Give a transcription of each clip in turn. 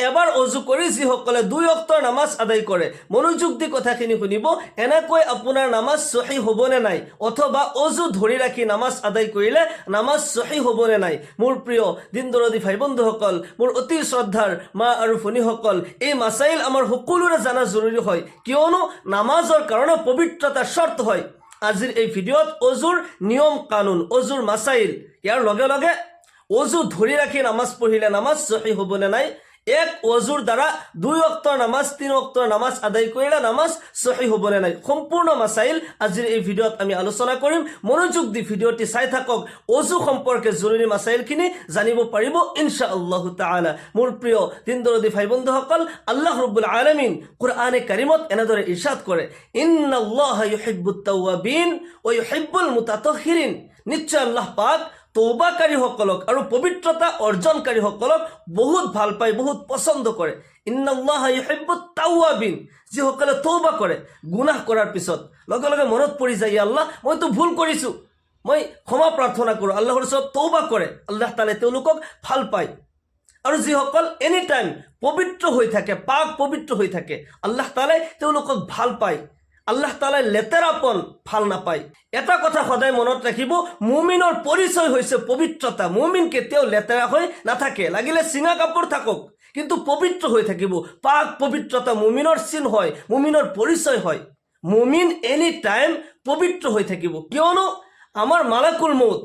এবাৰ অজু কৰি যিসকলে 2 ওয়াক্তৰ নামাজ আদায় কৰে মনোযোগ দি কথাখিনি শুনিব এনেকৈ আপোনাৰ নামাজ সহি হ'বনে নাই অথবা অজু ধৰি ৰাখি নামাজ আদায় কৰিলে নামাজ সহি হ'বনে নাই মোৰ প্ৰিয় দিন দৰদি ভাই বন্ধুসকল মোৰ অতি শ্ৰদ্ধাৰ মা আৰু ভনীসকল এই মাসাইল আমাৰ সকলোৰে জানা জৰুৰী হয় কিয়নো নামাজৰ কাৰণে পবিত্ৰতা শৰ্ত হয় আজিৰ এই ভিডিঅ'ত অজুৰ নিয়ম কানুন অজুৰ মাসাইল ইয়াৰ লগে লগে অজু ধৰি ৰাখি নামাজ পঢ়িলে নামাজ সহি হ'বনে নাই এক অজুৰ দ্বাৰা 2 ওয়াক্তৰ নামাজ 3 ওয়াক্তৰ নামাজ আদায় কৰিলে নামাজ সহি হ'বনে নাই সম্পূৰ্ণ মাসাইল আজিৰ এই ভিডিঅ'ত আমি আলোচনা কৰিম মনোযোগ দি ভিডিঅ'টি চাই থাকক অজু সম্পৰ্কে জৰুৰী মাসাইলখিনি জানিব পাৰিব ইনশাআল্লাহ তাআলা মোৰ প্ৰিয় দিন দৰদি ভাই বন্ধুসকল আল্লাহ ৰাব্বুল আলামিন কোৰআনে কাৰিমত এনেদৰে ইৰশাদ কৰে ইন্নাল্লাহা ইউহিব্বুত তাওয়াবিন ওয়া ইউহিব্বুল মুতাতাহহিৰিন নিশ্চয় আল্লাহ পাক তওবাকাৰীসকলক আৰু পবিত্ৰতা অৰ্জনকাৰীসকলক বহুত ভাল পায় বহুত পছন্দ কৰে ইন্নাল্লাহা ইউহিব্বুত তাওয়াবিন যিসকলে তওবা কৰে গুনাহ কৰাৰ পিছত লগে লগে মনত পৰি যায় আল্লাহ মই তো ভুল কৰিছো মই ক্ষমা প্ৰাৰ্থনা কৰো আল্লাহৰ ওচৰত তওবা কৰে আল্লাহ তাআলাই তেওঁলোকক ভাল পায় আৰু যিসকল এনি টাইম পবিত্ৰ হৈ থাকে পাক পবিত্ৰ হৈ থাকে আল্লাহ তাআলাই তেওঁলোকক ভাল পায় আল্লাহ তাআলাই লেতেৰাপন ভাল নাপায় এটা কথা সদায় মনত ৰাখিব মুমিনৰ পৰিচয় হৈছে পবিত্ৰতা মুমিন কেতিয়াও লেতেৰা হৈ নাথাকে লাগিলে চিঙা কাপোৰ থাকক কিন্তু পবিত্ৰ হৈ থাকিব পাক পবিত্ৰতা মুমিনৰ চিন হয় মুমিনৰ পৰিচয় হয় মুমিন এনি টাইম পবিত্ৰ হৈ থাকিব কিয়নো আমাৰ মালাকুল মউত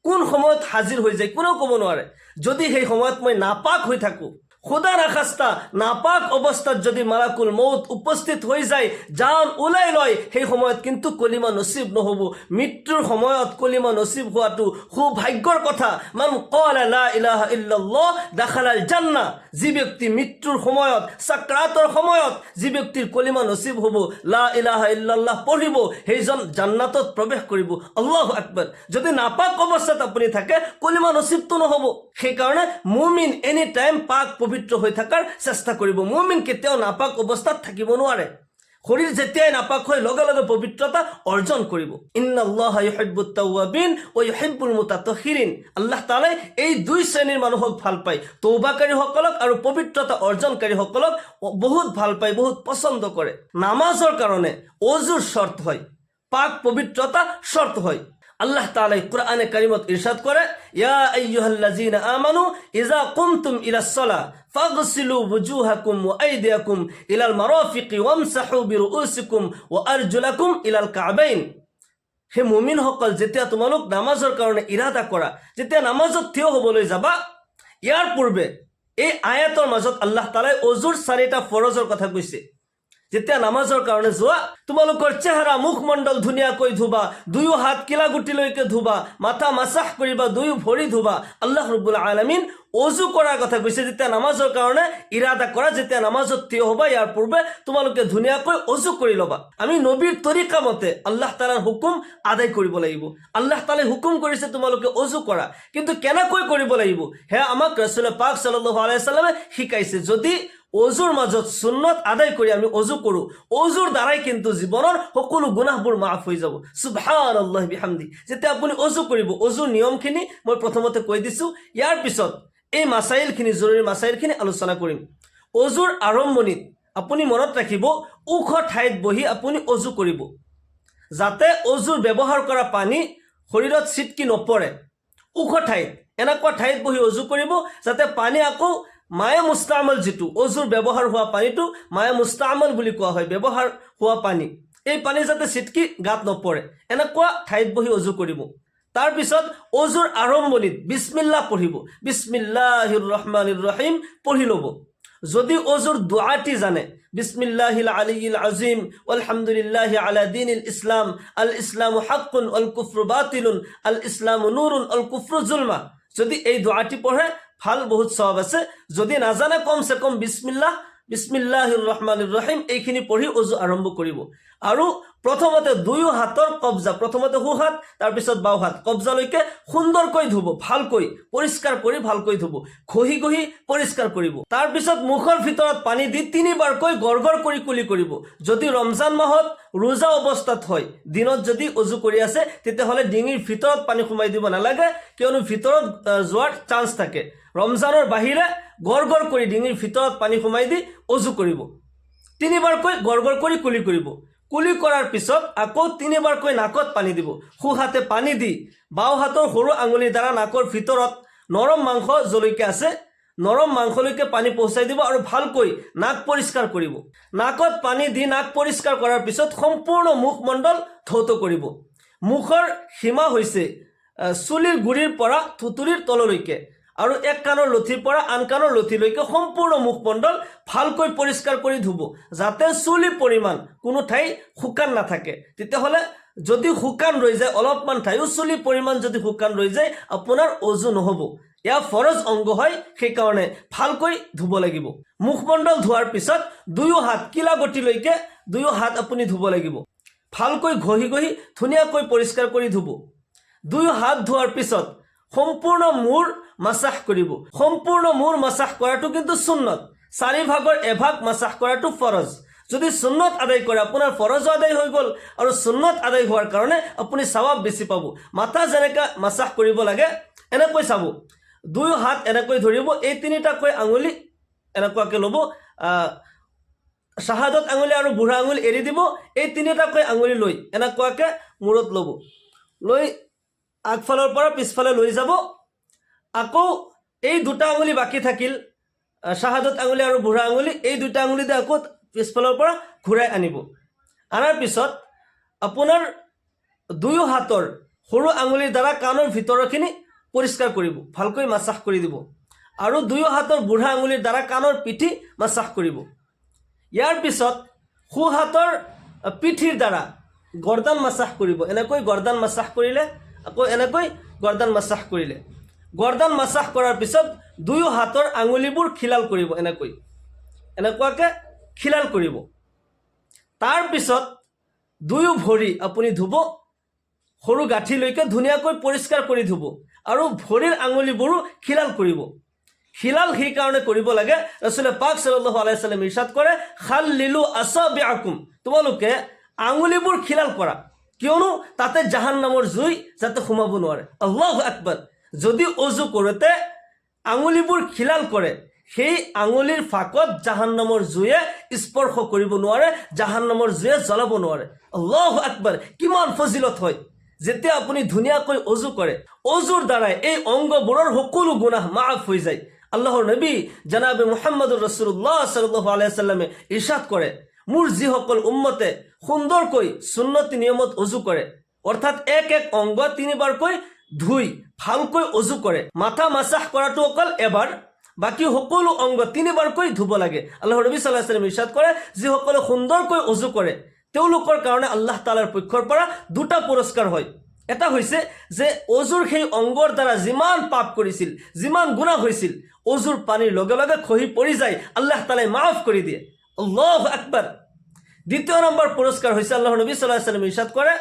কোন সময়ত হাজিৰ হৈ যায় কোনেও ক'ব নোৱাৰে যদি সেই সময়ত মই নাপাক হৈ থাকো খুদা নাখাস্তা নাপাক অৱস্থাত যদি মালাকুল মউত উপস্থিত হৈ যায় জান উলাই লয় সেই সময়ত কিন্তু কলিমা নসিব নহব মৃত্যুৰ সময়ত কলিমা নসিব হোৱাটো খুব ভাগ্যৰ কথা মান ক্বালা লা ইলাহা ইল্লাল্লাহ দাখালাল জান্নাহ যি ব্যক্তি মৃত্যুৰ সময়ত সাকৰাতৰ সময়ত যি ব্যক্তিৰ কলিমা নসিব হ'ব লা ইলাহা ইল্লাল্লাহ পঢ়িব সেইজন জান্নাতত প্ৰৱেশ কৰিব আল্লাহু আকবাৰ যদি নাপাক অৱস্থাত আপুনি থাকে কলিমা নসিবটো নহব সেই কাৰণে মুমিন এনি টাইম পাক পবিত্ৰ হৈ থাকাৰ চেষ্টা কৰিব মুমিন কেতিয়াও নাপাক অৱস্থাত থাকিব নোৱাৰে শৰীৰ যেতিয়াই নাপাক হয় লগে লগে পবিত্ৰতা অৰ্জন কৰিব ইন্নাল্লাহা ইউহিব্বুত তাওয়াবিন ওয়া ইউহিব্বুল মুতাতাহহিৰিন আল্লাহ তাআলাই এই 2 শ্ৰেণীৰ মানুহক ভাল পায় তওবাকাৰীসকলক আৰু পবিত্ৰতা অৰ্জনকাৰীসকলক বহুত ভাল পায় বহুত পছন্দ কৰে নামাজৰ কাৰণে অজুৰ শৰ্ত হয় পাক পবিত্ৰতা শৰ্ত হয় আল্লাহ তাআলা কোরআনে কারিমত ইরশাদ করে ইয়া আইয়ুহাল্লাযীনা আমানু ইযা কুমতুম ইলাস সালাহ ফাগসিলু ওয়ুজুহাকুম ওয়া আইদিয়াকুম ইলাল মারাফিকি ওয়ামসাহু বিরুউসিকুম ওয়া আরজুলাকুম ইলাল কাবাইন হে মুমিন সকল যেতিয়া তোমালোক নামাজৰ কাৰণে ইৰাদা কৰা যেতিয়া নামাজত থিয় হ'বলৈ যাবা ইয়াৰ পূৰ্বে এই আয়াতৰ মাজত আল্লাহ তাআলাই অজুৰ 4টা ফৰজৰ কথা কৈছে যেতিয়া নামাজৰ কাৰণে যোৱা তোমালোকৰ চেহাৰা মুখমণ্ডল ধুনীয়াকৈ ধুবা 2 হাত কিলাগুটিলৈকে ধুবা মাথা মাসাহ কৰিবা 2 ভৰি ধুবা আল্লাহ ৰাব্বুল আলামিন অজু কৰাৰ কথা কৈছে যেতিয়া নামাজৰ কাৰণে ইৰাদা কৰা যেতিয়া নামাজত থিয় হ'বা ইয়াৰ পূৰ্বে তোমালোকে ধুনীয়াকৈ অজু কৰি ল'বা আমি নবীৰ তৰিকা মতে আল্লাহ তাআলাৰ হুকুম আদায় কৰিব লাগিব আল্লাহ তাআলাই হুকুম কৰিছে তোমালোকে অজু কৰা কিন্তু কেনেকৈ কৰিব লাগিব হে আমাক ৰাসূল পাক সাল্লাল্লাহু আলাইহি সাল্লামে শিকাইছে যদি অজুৰ মাজত সুন্নত আদায় কৰি আমি অজু কৰো অজুৰ দ্বাৰাই কিন্তু জীৱনৰ সকলো গুনাহবোৰ মাফ হৈ যাব সুবহানাল্লাহি বিহামদি যেতিয়া আপুনি অজু কৰিব অজুৰ নিয়মখিনি মই প্ৰথমতে কৈ দিছো ইয়াৰ পিছত এই মাসাইলখিনি জৰুৰী মাসাইলখিনি আলোচনা কৰিম অজুৰ আৰম্ভণিত আপুনি মনত ৰাখিব ওখ ঠাইত বহি আপুনি অজু কৰিব যাতে অজুৰ ব্যৱহাৰ কৰা পানী শৰীৰত ছিটকি নপৰে ওখ ঠাইত এনেকুৱা ঠাইত বহি অজু কৰিব যাতে পানী আকৌ মায়ে মুস্তামল যেটো অজুৰ ব্যৱহাৰ হোৱা পানীটো মায়ে মুস্তামল বুলি কোৱা হয় ব্যৱহাৰ হোৱা পানী এই পানী যাতে ছিটকি গাত নপৰে এনেকুৱা ঠাইত বহি অজু কৰিব তাৰ পিছত অজুৰ আৰম্ভণিত বিসমিল্লাহ পঢ়িব বিসমিল্লাহিৰ ৰহমানিৰ ৰহিম পঢ়ি ল'ব যদি অজুৰ দুআটি জানে বিসমিল্লাহিল আলিয়্যিল আযীম ওয়ালহামদুলিল্লাহি আলা দীনিল ইসলাম আল ইসলামু হাক্কুন ওয়াল কুফরু বাতিলুন আল ইসলামু নূরুন আল কুফরু যুলমা যদি এই দুআটি পঢ়ে ভাল বহুত সওয়াব আছে যদি না জানে কমসে কম বিসমিল্লাহিৰ ৰহমানিৰ ৰহিম এইখিনি পঢ়ি অজু আৰম্ভ কৰিব আৰু প্ৰথমতে 2 হাতৰ কবজা প্ৰথমতে হু হাত তাৰ পিছত বাও হাত কবজালৈকে সুন্দৰকৈ ধুব ভালকৈ পৰিষ্কাৰ কৰি ভালকৈ ধুব খহি খহি পৰিষ্কাৰ কৰিব তাৰ পিছত মুখৰ ভিতৰত পানী দি 3 বাৰকৈ গৰগৰ কৰি কুলি কৰিব যদি ৰমজান মাহত ৰোজা অৱস্থাত হয় দিনত যদি অজু কৰি আছে তেতিয়া হলে ডিঙিৰ ভিতৰত পানী সোমাই দিব নালাগে কিয়নো ভিতৰত যোৱাৰ চান্স থাকে ৰমজানৰ বাহিৰে গড় গড় কৰি ডিঙিৰ ভিতৰত পানী সোমাই দি অজু কৰিব। 3বাৰকৈ গড় গড় কৰি কুলি কৰিব। কুলি কৰাৰ পিছত আকৌ 3বাৰকৈ নাকত পানী দিব। সোঁ হাতে পানী দি বাওঁ হাতৰ সৰু আঙুলিৰ দ্বাৰা নাকৰ ভিতৰত নৰম মাংস যলৈকে আছে নৰম মাংসলৈকে পানী পहुচাই দিব আৰু ভালকৈ নাক পৰিষ্কাৰ কৰিব। নাকত পানী দি নাক পৰিষ্কাৰ কৰাৰ পিছত সম্পূৰ্ণ মুখমণ্ডল ধৌত কৰিব। মুখৰ সীমা হৈছে চুলিৰ গুৰিৰ পৰা থুতুৰিৰ তললৈকে আৰু এক কাণৰ লঠিৰ পৰা আন কাণৰ লঠিলৈকে সম্পূৰ্ণ মুখমণ্ডল ভালকৈ পৰিষ্কাৰ কৰি ধুব, যাতে চুলিৰ পৰিমাণ কোনো ঠাই শুকান নাথাকে। তেতিয়াহ'লে যদি শুকান ৰৈ যায়, অলপমান ঠাইও চুলিৰ পৰিমাণ যদি শুকান ৰৈ যায়, আপোনাৰ অজু নহ'ব। এয়া ফৰজ অংগ হয়, সেইকাৰণে ভালকৈ ধুব লাগিব। মুখমণ্ডল ধোৱাৰ পিছত দুয়ো হাত কিলাগতিলৈকে দুয়ো হাত আপুনি ধুব লাগিব। ভালকৈ ঘঁহি ঘঁহি ধুনীয়াকৈ পৰিষ্কাৰ কৰি ধুব। দুয়ো হাত ধোৱাৰ পিছত সম্পূৰ্ণ মূৰ মাছাহ কৰিব। সম্পূৰ্ণ মূৰ মাছাহ কৰাটো কিন্তু সুন্নত। 4 ভাগৰ এভাগ মাছাহ কৰাটো ফৰজ। যদি সুন্নত আদায় কৰে, আপোনাৰ ফৰজো আদায় হৈ গ'ল আৰু সুন্নত আদায় হোৱাৰ কাৰণে আপুনি সৱাব বেছি পাব। মাথা যেনেকৈ মাছাহ কৰিব লাগে এনেকৈ চাব। দুয়ো হাত এনেকৈ ধৰিব, এই 3টাকৈ আঙুলি এনেকুৱাকৈ ল'ব, শাহাদত আঙুলি আৰু বুঢ়া আঙুলি এৰি দিব। এই 3টাকৈ আঙুলি লৈ এনেকুৱাকৈ মূৰত ল'ব, লৈ আগফালৰ পৰা পিছফালে লৈ যাব। আকৌ এই 2টা আঙুলি বাকী থাকিল, শাহাদত আঙুলি আৰু বুঢ়া আঙুলি, এই 2টা আঙুলি দি আকৌ পিছফালৰ পৰা ঘূৰাই আনিব। আনাৰ পিছত আপোনাৰ দুয়ো হাতৰ সৰু আঙুলিৰ দ্বাৰা কাণৰ ভিতৰখিনি পৰিষ্কাৰ কৰিব, ভালকৈ মাছাহ কৰি দিব আৰু দুয়ো হাতৰ বুঢ়া আঙুলিৰ দ্বাৰা কাণৰ পিঠি মাছাহ কৰিব। ইয়াৰ পিছত সোঁ হাতৰ পিঠিৰ দ্বাৰা গৰ্দান মাছাহ কৰিব। এনেকৈ গৰ্দান মাছাহ কৰিলে, আকৌ এনেকৈ গৰ্দান মাছাহ কৰিলে। গৰ্দান মাছাহ কৰাৰ পিছত দুয়ো হাতৰ আঙুলিবোৰ খিলাল কৰিব, এনেকুৱাকৈ খিলাল কৰিব। তাৰপিছত দুয়ো ভৰি আপুনি ধুব, সৰু গাঁঠিলৈকে ধুনীয়াকৈ পৰিষ্কাৰ কৰি ধুব আৰু ভৰিৰ আঙুলিবোৰো খিলাল কৰিব। খিলাল সেইকাৰণে কৰিব লাগে, ৰাসূলে পাক সাল্লাল্লাহু আলাইহি ওয়াসাল্লাম ইৰশাদ কৰে, খাল্লিলু আসাবিআকুম, তোমালোকে আঙুলিবোৰ খিলাল কৰা, কিয়নো তাতে জাহান্নামৰ জুই যাতে সোমাব নোৱাৰে। আল্লাহু আকবাৰ। যদি অজু কৰোঁতে আঙুলিবোৰ খিলাল কৰে, সেই আঙুলিৰ ফাকত জাহান্নামৰ জুয়ে স্পৰ্শ কৰিব নোৱাৰে, জাহান্নামৰ জুয়ে জ্বলাব নোৱাৰে। আল্লাহু আকবাৰ। কিমান ফজিলত হয় যেতিয়া আপুনি ধুনীয়াকৈ অজু কৰে। অজুৰ দ্বাৰাই এই অংগবোৰৰ সকলো গুনাহ মাফ হৈ যায়। আল্লাহৰ নবী জনাবে মুহাম্মদুৰ ৰাসূলুল্লাহ সাল্লাল্লাহু আলাইহি ওয়াসাল্লামে ইৰশাদ কৰে, মোৰ যিসকল উম্মতে সুন্দৰকৈ সুন্নতি নিয়মত অজু কৰে, অৰ্থাৎ এক অংগ 3বাৰকৈ ধুই ভালকৈ অজু কৰে, মাথা মাছাহ কৰাটো অকল এবাৰ, বাকী সকলো অংগ 3বাৰকৈ ধুব লাগে। আল্লাহৰ নবী সাল্লাল্লাহু আলাইহি ওয়াসাল্লামে ইৰশাদ কৰে, যিসকলে সুন্দৰকৈ অজু কৰে তেওঁলোকৰ কাৰণে আল্লাহ তাআলাৰ পক্ষৰ পৰা 2টা পুৰস্কাৰ হয়। এটা হৈছে যে অজুৰ সেই অংগৰ দ্বাৰা যিমান পাপ কৰিছিল, যিমান গুনাহ হৈছিল, অজুৰ পানীৰ লগে লগে খহি পৰি যায়, আল্লাহ তাআলাই মাফ কৰি দিয়ে। আল্লাহু আকবাৰ। 2য় নম্বৰ পুৰস্কাৰ হৈছে আল্লাহৰ নবী সাল্লাল্লাহু আলাইহি ওয়াসাল্লামে ইৰশাদ কৰে,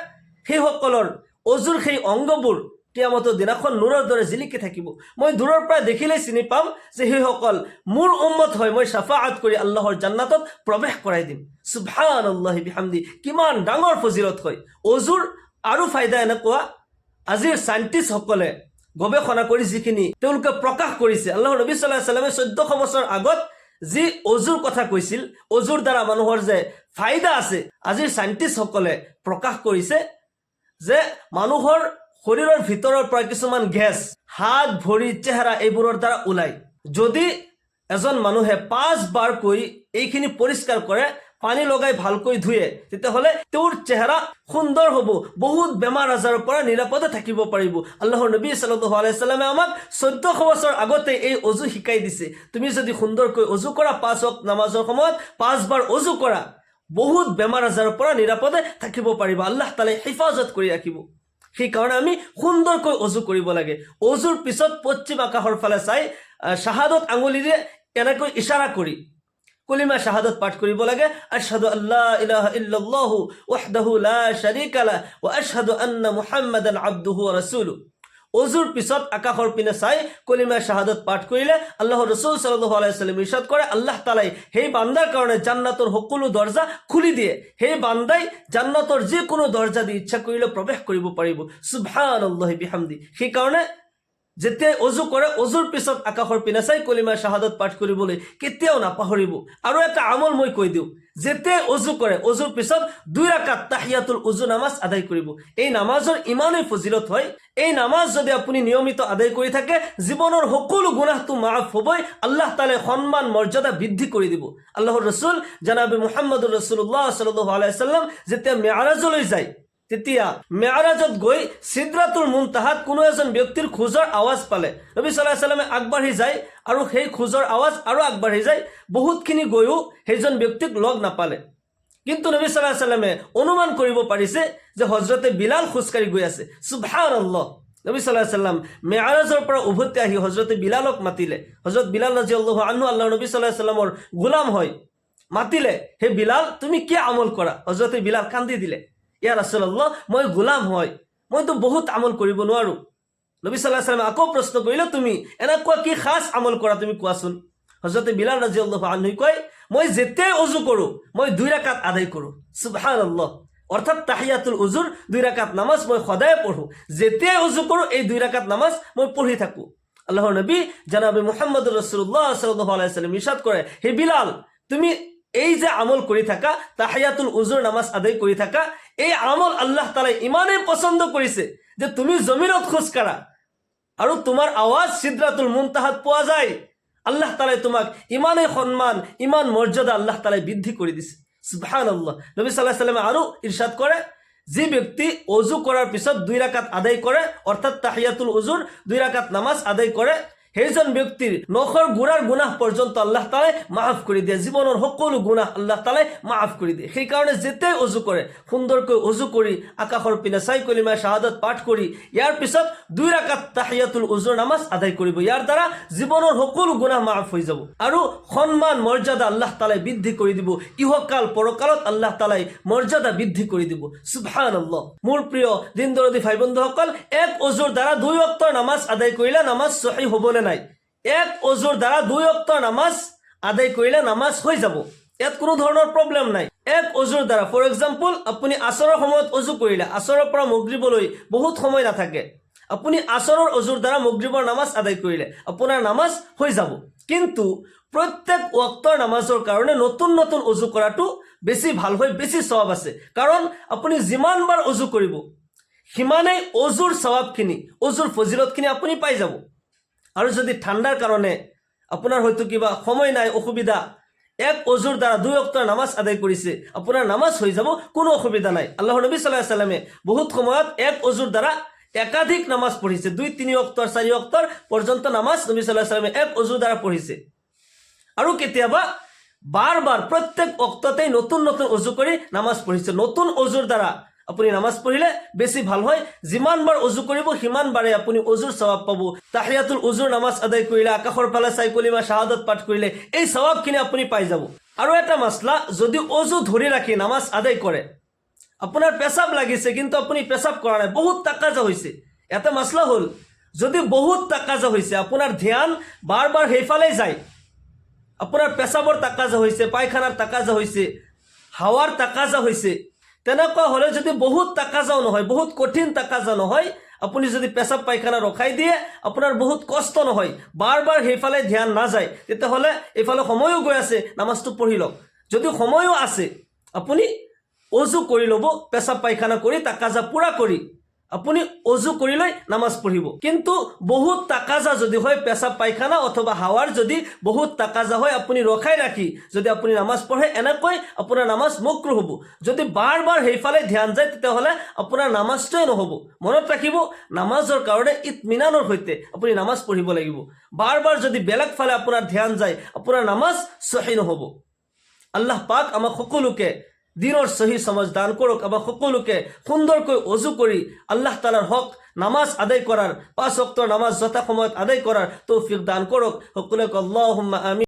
সেইসকলৰ অজুৰ সেই অংগবোৰ কিয়ামতৰ দিনাখন নূৰৰ দৰে জিলিকি থাকিব। মই দূৰৰ পৰা দেখিলেই চিনি পাম যে সেইসকল মোৰ উম্মত হয়, মই শাফাআত কৰি আল্লাহৰ জান্নাতত প্ৰৱেশ কৰাই দিম। সুবহানাল্লাহি বিহামদি। কিমান ডাঙৰ ফজিলত হয় অজুৰ। আৰু ফায়দা এনেকুৱা, আজিৰ চাইণ্টিষ্টসকলে গৱেষণা কৰি যিখিনি তেওঁলোকে প্ৰকাশ কৰিছে, আল্লাহৰ নবী সাল্লাল্লাহু আলাইহি ওয়াসাল্লামে 1400 বছৰ আগত যি অজুৰ কথা কৈছিল, অজুৰ দ্বাৰা মানুহৰ যে ফায়দা আছে, আজিৰ চাইণ্টিষ্টসকলে প্ৰকাশ কৰিছে যে মানুহৰ শৰীৰৰ ভিতৰৰ পৰা কিছুমান গেছ হাত, ভৰি, চেহাৰা এইবোৰৰ দ্বাৰা ওলায়। যদি এজন মানুহে 5 বাৰকৈ এইখিনি পৰিষ্কাৰ কৰে, পানী লগাই ভালকৈ ধুয়ে, তেতিয়াহ'লে তেওঁৰ চেহাৰা সুন্দৰ হ'ব, বহুত বেমাৰ আজাৰৰ পৰা নিৰাপদে থাকিব পাৰিব। আল্লাহৰ নবী সাল্লাল্লাহু আলাইহি ওয়াসাল্লামে আমাক 1400 বছৰ আগতে এই অজু শিকাই দিছে। তুমি যদি সুন্দৰকৈ অজু কৰা, 5 ওয়াক্ত নামাজৰ সময়ত 5 বাৰ অজু কৰা, বহুত বেমাৰ আজাৰৰ পৰা নিৰাপদে থাকিব পাৰিব, আল্লাহ তাআলাই হিফাজত কৰি ৰাখিব। সেইকাৰণে আমি সুন্দৰকৈ অজু কৰিব লাগে। অজুৰ পিছত পশ্চিম আকাশৰ ফালে চাই শাহাদত আঙুলিৰে এনেকৈ ইশাৰা কৰি কলিমা শাহাদত পাঠ কৰিব লাগে, আশহাদু আল্লা ইলাহা ইল্লাল্লাহু ওয়াহদাহু লা শাৰীকা লাহু ওয়া আশহাদু আন্না মুহাম্মাদান আবদুহু ওয়া ৰাসূলুহু। অজুৰ পিছত আকাশৰ পিনে চাই কলিমা শাহাদত পাঠ কৰিলে আল্লাহৰ ৰাসূল সাল্লাল্লাহু আলাইহি ওয়াসাল্লাম ইৰশাদ কৰে, আল্লাহ তাআলাই সেই বান্দাৰ কাৰণে জান্নাতৰ সকলো দৰজা খুলি দিয়ে। সেই বান্দাই জান্নাতৰ যিকোনো দৰজা দি ইচ্ছা কৰিলে প্ৰৱেশ কৰিব পাৰিব। সুবহানাল্লাহি বিহামদি। সেইকাৰণে যেতিয়াই অজু কৰে অজুৰ পিছত আকাশৰ পিনে চাই কলিমা শাহাদত পাঠ কৰিবলৈ কেতিয়াও নাপাহৰিব। আৰু এটা আমল মই কৈ দিওঁ, যেতিয়াই অজু কৰে অজুৰ পিছত 2 ৰাকাত তাহিয়াতুল উজু নামাজ আদায় কৰিব। এই নামাজৰ ইমানেই ফজিলত হয়, এই নামাজ যদি আপুনি নিয়মিত আদায় কৰি থাকে জীৱনৰ সকলো গুনাহটো মাফ হ'বই, আল্লাহ তাআলাই সন্মান মৰ্যাদা বৃদ্ধি কৰি দিব। আল্লাহৰ ৰাসূল জনাবে মুহাম্মদুৰ ৰাসূলুল্লাহ সাল্লাল্লাহু আলাইহি ওয়াসাল্লাম যেতিয়া মেৰাজলৈ যায়, তেতিয়া মেৰাজত গৈ সিদৰাতুল মুনতাহাত কোনো এজন ব্যক্তিৰ খোজৰ আৱাজ পালে। নবী সাল্লাল্লাহু আলাইহি ওয়াসাল্লামে আগবাঢ়ি যায় আৰু সেই খোজৰ আৱাজ আৰু আগবাঢ়ি যায়, বহুতখিনি গৈও সেইজন ব্যক্তিক লগ নাপালে। কিন্তু নবী সাল্লাল্লাহু আলাইহি ওয়াসাল্লামে অনুমান কৰিব পাৰিছে যে হযৰতে বিলাল খোজকাঢ়ি গৈ আছে। সুবহানাল্লাহ। নবী সাল্লাল্লাহু আলাইহি ওয়াসাল্লাম মেৰাজৰ পৰা উভতি আহি হযৰতে বিলালক মাতিলে। হযৰত বিলাল ৰাদিয়াল্লাহু আনহু আল্লাহৰ নবী সাল্লাল্লাহু আলাইহি ওয়াসাল্লামৰ গোলাম হয়। মাতিলে, হে বিলাল তুমি কি আমল কৰা? হযৰতে বিলাল কান্দি দিলে, ইয়া ৰাসূলুল্লাহ মই গোলাম হয়, মইতো বহুত আমল কৰিব নোৱাৰো। নবী সাল্লাল্লাহু আলাইহি ওয়াসাল্লামে আকৌ প্ৰশ্ন কৰিলে, তুমি এনেকুৱা কি খাস আমল কৰা তুমি কোৱাচোন? হযৰতে বিলাল ৰাদিয়াল্লাহু আনহু কয়, মই যেতিয়াই অজু কৰো মই 2 ৰাকাত আদায় কৰো। সুবহানাল্লাহ। অৰ্থাৎ তাহিয়াতুল উজুৰ 2 ৰাকাত নামাজ মই সদায় পঢ়ো, যেতিয়াই অজু কৰো এই 2 ৰাকাত নামাজ মই পঢ়ি থাকো। আল্লাহৰ নবী জনাবে মুহাম্মদুৰ ৰাসূলুল্লাহ সাল্লাল্লাহু আলাইহি ওয়াসাল্লাম ইৰশাদ কৰে, হে বিলাল তুমি এই যে আমল কৰি থাকা, তাহিয়াতুল উজুৰ নামাজ আদায় কৰি থাকা, এই আমল আল্লাহ তাআলাই ইমানেই পছন্দ কৰিছে যে তুমি জমিনত খোজ কাঢ়া আৰু তোমাৰ আৱাজ সিদৰাতুল মুনতাহাত পোৱা যায়। আল্লাহ তাআলাই তোমাক ইমানেই সন্মান, ইমান মৰ্যাদা আল্লাহ তাআলাই বৃদ্ধি কৰি দিছে। সুবহানাল্লাহ। নবী সাল্লাল্লাহু আলাইহি ওয়াসাল্লামে আৰু ইৰশাদ কৰে, যি ব্যক্তি অজু কৰাৰ পিছত 2 ৰাকাত আদায় কৰে, অৰ্থাৎ তাহিয়াতুল উজুৰ 2 ৰাকাত নামাজ আদায় কৰে, সেইজন ব্যক্তিৰ নখৰ গুড়াৰ গুনাহ পৰ্যন্ত আল্লাহ তাআলাই মাফ কৰি দিয়ে, জীৱনৰ সকলো গুনাহ আল্লাহ তাআলাই মাফ কৰি দিয়ে। সেইকাৰণে যেতিয়াই অজু কৰে সুন্দৰকৈ অজু কৰি আকাশৰ পিনে চাই কলিমা শাহাদত পাঠ কৰি ইয়াৰ পিছত 2 ৰাকাত তাহিয়াতুল উজুৰ নামাজ আদায় কৰিব। ইয়াৰ দ্বাৰা জীৱনৰ সকলো গুনাহ মাফ হৈ যাব আৰু সন্মান মৰ্যাদা আল্লাহ তাআলাই বৃদ্ধি কৰি দিব। ইহকাল পৰকালত আল্লাহ তাআলাই মৰ্যাদা বৃদ্ধি কৰি দিব। সুবহানাল্লাহ। মোৰ প্ৰিয় দিন দৰদী ভাই বন্ধুসকল, এক অজুৰ দ্বাৰা 2 ওয়াক্তৰ নামাজ আদায় কৰিলে নামাজ সহিহ হ'ব নে নাই? এক অজুৰ দ্বাৰা 2 ওয়াক্তৰ নামাজ আদায় কৰিলে নামাজ হৈ যাব, ইয়াত কোনো ধৰণৰ প্ৰব্লেম নাই। এক অজুৰ দ্বাৰা ফৰ এক্সাম্পল আপুনি আসৰৰ সময়ত অজু কৰিলে, আসৰৰ পৰা মাগৰিবলৈ বহুত সময় নাথাকে, আপুনি আসৰৰ অজুৰ দ্বাৰা মাগৰিবৰ নামাজ আদায় কৰিলে আপোনাৰ নামাজ হৈ যাব। কিন্তু প্ৰত্যেক ওয়াক্তৰ নামাজৰ কাৰণে নতুন নতুন অজু কৰাটো বেছি ভাল হয়, বেছি সওয়াব আছে। কাৰণ আপুনি যিমান বাৰ অজু কৰিব সিমানেই অজুৰ সওয়াবখিনি, অজুৰ ফজিলতখিনি আপুনি পাই যাব। আৰু যদি ঠাণ্ডাৰ কাৰণে আপোনাৰ হয়তো কিবা সময় নাই, অসুবিধা, এক অজুৰ দ্বাৰা 2 ওয়াক্তৰ নামাজ আদায় কৰিছে, আপোনাৰ নামাজ হৈ যাব, কোনো অসুবিধা নাই। আল্লাহৰ নবী সাল্লাল্লাহু আলাইহি ওয়াসাল্লামে বহুত সময়ত এক অজুৰ দ্বাৰা একাধিক নামাজ পঢ়িছে, 2-3 ওয়াক্তৰ 4 ওয়াক্তৰ পৰ্যন্ত নামাজ নবী সাল্লাল্লাহু আলাইহি ওয়াসাল্লামে এক অজুৰ দ্বাৰা পঢ়িছে। আৰু কেতিয়াবা বাৰ বাৰ প্ৰত্যেক ওয়াক্ততেই নতুন নতুন অজু কৰি নামাজ পঢ়িছে। নতুন অজুৰ দ্বাৰা আপুনি নামাজ পঢ়িলে বেছি ভাল হয়, যিমান বাৰ অজু কৰিব সিমান বাৰে আপুনি অজুৰ সওয়াব পাব। তাহিয়াতুল উজুৰ নামাজ আদায় কৰিলে, আকাশৰ ফালে চাই কলিমা শাহাদত পাঠ কৰিলে এই সওয়াবখিনি আপুনি পাই যাব। আৰু এটা মাসলা, যদি অজু ধৰি ৰাখি নামাজ আদায় কৰে, আপোনাৰ পেশাব লাগিছে কিন্তু আপুনি পেশাব কৰা নাই, বহুত তাকাজা হৈছে, এটা মাসলা হ'ল যদি বহুত তাকাজা হৈছে, আপোনাৰ ধ্যান বাৰ বাৰ সেইফালে যায়, আপোনাৰ পেশাবৰ তাকাজা হৈছে, পায়খানাৰ তাকাজা হৈছে, হাৱাৰ তাকাজা হৈছে, তেনেকুৱা হলে যদি বহুত তাকাজাও নহয়, বহুত কঠিন তাকাজা নহয়, আপুনি যদি পেশাব পায়খানা ৰখাই দিয়ে আপোনাৰ বহুত কষ্ট নহয়, বাৰ বাৰ সেইফালে ধ্যান নাযায়, তেতিয়াহ'লে এইফালে সময়ো গৈ আছে, নামাজটো পঢ়ি লওক। যদি সময়ো আছে আপুনি অজু কৰি ল'ব, পেশাব পায়খানা কৰি তাকাজা পুৰা কৰি আপুনি অজু কৰি লৈ নামাজ পঢ়িব। কিন্তু বহুত তাকাজা যদি হয়, পেশাব পায়খানা অথবা হাৱাৰ যদি বহুত তাকাজা হয়, আপুনি ৰখাই ৰাখি যদি আপুনি নামাজ পঢ়ে, এনেকৈ আপোনাৰ নামাজ মকৰুহ হ'ব। যদি বাৰ বাৰ সেইফালে ধ্যান যায় তেতিয়াহ'লে আপোনাৰ নামাজটোৱে নহ'ব। মনত ৰাখিব, নামাজৰ কাৰণে ইতমিনানৰ সৈতে আপুনি নামাজ পঢ়িব লাগিব। বাৰ বাৰ যদি বেলেগ ফালে আপোনাৰ ধ্যান যায় আপোনাৰ নামাজ সহি নহ'ব। আল্লাহ পাক আমাক সকলোকে দিনৰ সহি সমাজ দান কৰক, আমাক সকলোকে সুন্দৰকৈ অজু কৰি আল্লাহ তাআলাৰ হক নামাজ আদায় কৰাৰ, 5 ওয়াক্তৰ নামাজ যথা সময়ত আদায় কৰাৰ তৌফিক দান কৰক। সকলোকে আল্লাহুম্মা আমিন।